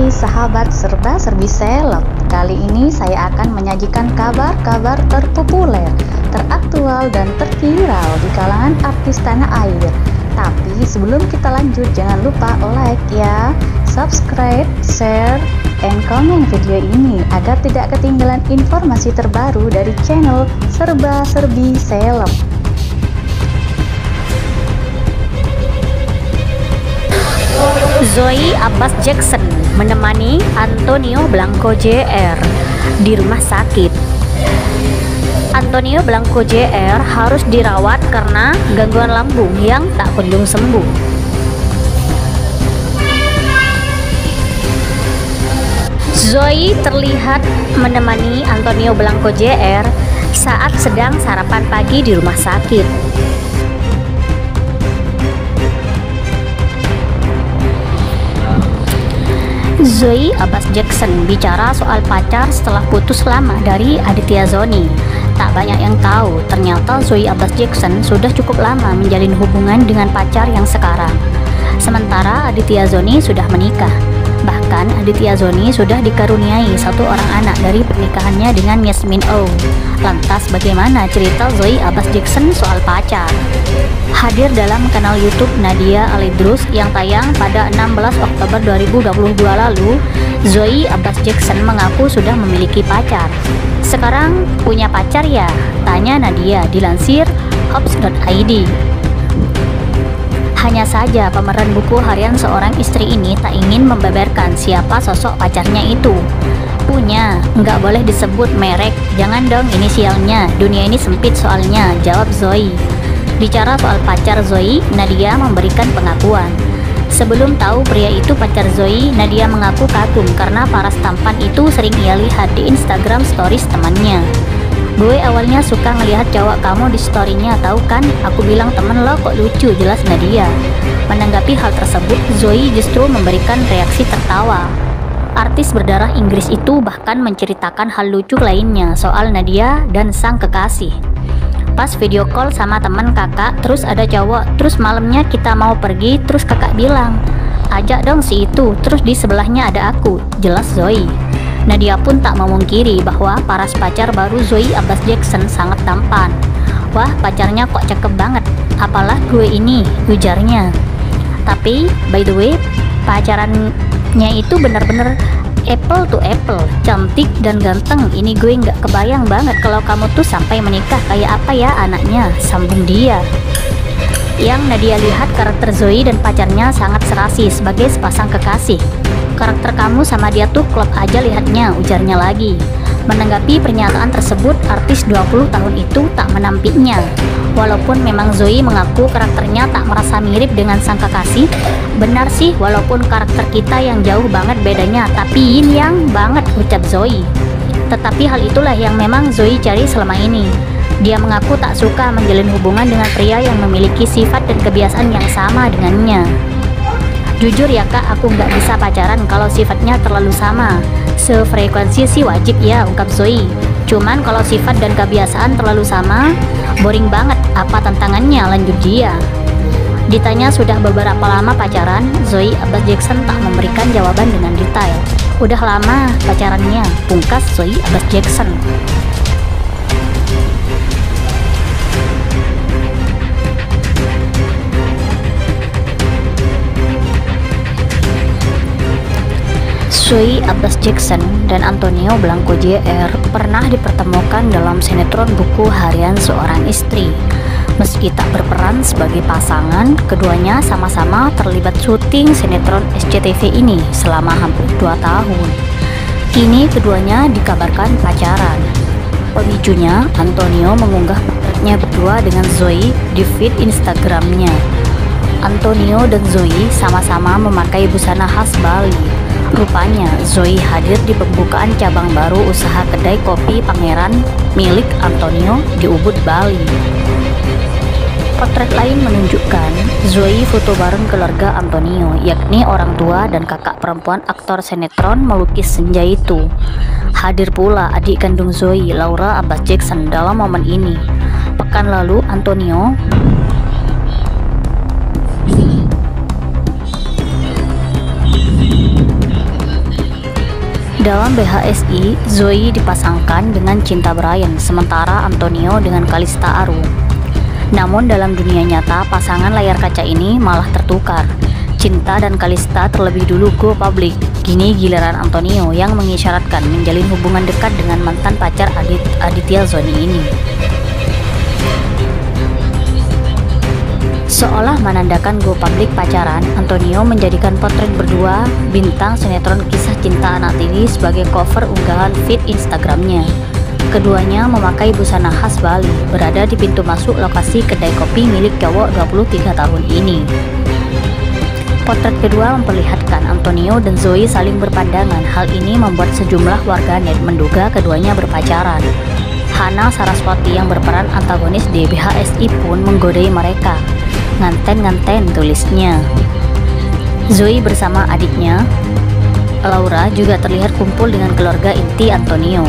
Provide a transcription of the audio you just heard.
Hai sahabat serba-serbi seleb. Kali ini saya akan menyajikan kabar-kabar terpopuler, teraktual dan terviral di kalangan artis tanah air. Tapi sebelum kita lanjut, jangan lupa like ya, subscribe, share, and comment video ini agar tidak ketinggalan informasi terbaru dari channel serba-serbi seleb. Zoe Abbas Jackson menemani Antonio Blanco Jr. di rumah sakit. Antonio Blanco Jr. harus dirawat karena gangguan lambung yang tak kunjung sembuh. Zoe terlihat menemani Antonio Blanco Jr. saat sedang sarapan pagi di rumah sakit. Zoe Abbas Jackson bicara soal pacar setelah putus lama dari Aditya Zoni. Tak banyak yang tahu, ternyata Zoe Abbas Jackson sudah cukup lama menjalin hubungan dengan pacar yang sekarang. Sementara Aditya Zoni sudah menikah. Bahkan Aditya Zoni sudah dikaruniai satu orang anak dari pernikahannya dengan Yasmin Oh. Lantas bagaimana cerita Zoe Abbas Jackson soal pacar? Hadir dalam kanal YouTube Nadia Alidrus yang tayang pada 16 Oktober 2022 lalu, Zoe Abbas Jackson mengaku sudah memiliki pacar. Sekarang punya pacar ya? Tanya Nadia, dilansir Hops.id. Hanya saja pemeran buku harian seorang istri ini tak ingin membeberkan siapa sosok pacarnya itu. Punya, nggak boleh disebut merek, jangan dong inisialnya, dunia ini sempit soalnya, jawab Zoe. Bicara soal pacar Zoe, Nadia memberikan pengakuan. Sebelum tahu pria itu pacar Zoe, Nadia mengaku kagum karena paras tampan itu sering ia lihat di Instagram stories temannya. Gue awalnya suka ngelihat cowok kamu di storynya, tahu kan? Aku bilang temen lo kok lucu, jelas Nadia. Menanggapi hal tersebut, Zoe justru memberikan reaksi tertawa. Artis berdarah Inggris itu bahkan menceritakan hal lucu lainnya soal Nadia dan sang kekasih. Pas video call sama teman kakak, terus ada cowok, terus malamnya kita mau pergi, terus kakak bilang, ajak dong si itu, terus di sebelahnya ada aku, jelas Zoe. Nadia pun tak memungkiri bahwa paras pacar baru Zoe Abbas Jackson sangat tampan. Wah, pacarnya kok cakep banget, apalah gue ini, ujarnya. Tapi, by the way, pacarannya itu bener-bener apple to apple, cantik dan ganteng. Ini gue nggak kebayang banget kalau kamu tuh sampai menikah, kayak apa ya anaknya, sambung dia. Yang Nadia lihat karakter Zoe dan pacarnya sangat serasi sebagai sepasang kekasih. Karakter kamu sama dia tuh klop aja lihatnya, ujarnya lagi. Menanggapi pernyataan tersebut, artis 20 tahun itu tak menampiknya. Walaupun memang Zoe mengaku karakternya tak merasa mirip dengan sang kekasih. Benar sih, walaupun karakter kita yang jauh banget bedanya, tapi yin yang banget, ucap Zoe. Tetapi hal itulah yang memang Zoe cari selama ini. Dia mengaku tak suka menjalin hubungan dengan pria yang memiliki sifat dan kebiasaan yang sama dengannya. Jujur ya kak, aku nggak bisa pacaran kalau sifatnya terlalu sama. Sefrekuensi sih wajib ya, ungkap Zoe. Cuman kalau sifat dan kebiasaan terlalu sama, boring banget, apa tantangannya, lanjut dia. Ditanya sudah beberapa lama pacaran, Zoe Abbas Jackson tak memberikan jawaban dengan detail. Udah lama pacarannya, pungkas Zoe Abbas Jackson. Zoe Abbas Jackson dan Antonio Blanco Jr. pernah dipertemukan dalam sinetron buku harian seorang istri. Meski tak berperan sebagai pasangan, keduanya sama-sama terlibat syuting sinetron SCTV ini selama hampir 2 tahun. Kini keduanya dikabarkan pacaran. Pemicunya, Antonio mengunggah potretnya berdua dengan Zoe di feed Instagramnya. Antonio dan Zoe sama-sama memakai busana khas Bali. Rupanya Zoe hadir di pembukaan cabang baru usaha kedai kopi Pangeran milik Antonio di Ubud, Bali. Potret lain menunjukkan Zoe foto bareng keluarga Antonio, yakni orang tua dan kakak perempuan aktor sinetron melukis senja itu. Hadir pula adik kandung Zoe, Laura Abbas Jackson, dalam momen ini. Pekan lalu Antonio Dalam BHSI, Zoe dipasangkan dengan Cinta Brian, sementara Antonio dengan Kalista Aru. Namun dalam dunia nyata, pasangan layar kaca ini malah tertukar. Cinta dan Kalista terlebih dulu go public. Kini giliran Antonio yang mengisyaratkan menjalin hubungan dekat dengan mantan pacar Aditya Zoni ini. Seolah menandakan go public pacaran, Antonio menjadikan potret berdua bintang sinetron kisah cinta anak TV sebagai cover unggahan feed Instagramnya. Keduanya memakai busana khas Bali, berada di pintu masuk lokasi kedai kopi milik cowok 23 tahun ini. Potret kedua memperlihatkan Antonio dan Zoe saling berpandangan. Hal ini membuat sejumlah warganet menduga keduanya berpacaran. Hana Saraswati yang berperan antagonis di BHSI pun menggodai mereka. Nganten-nganten, tulisnya. Zoe bersama adiknya, Laura, juga terlihat kumpul dengan keluarga inti Antonio.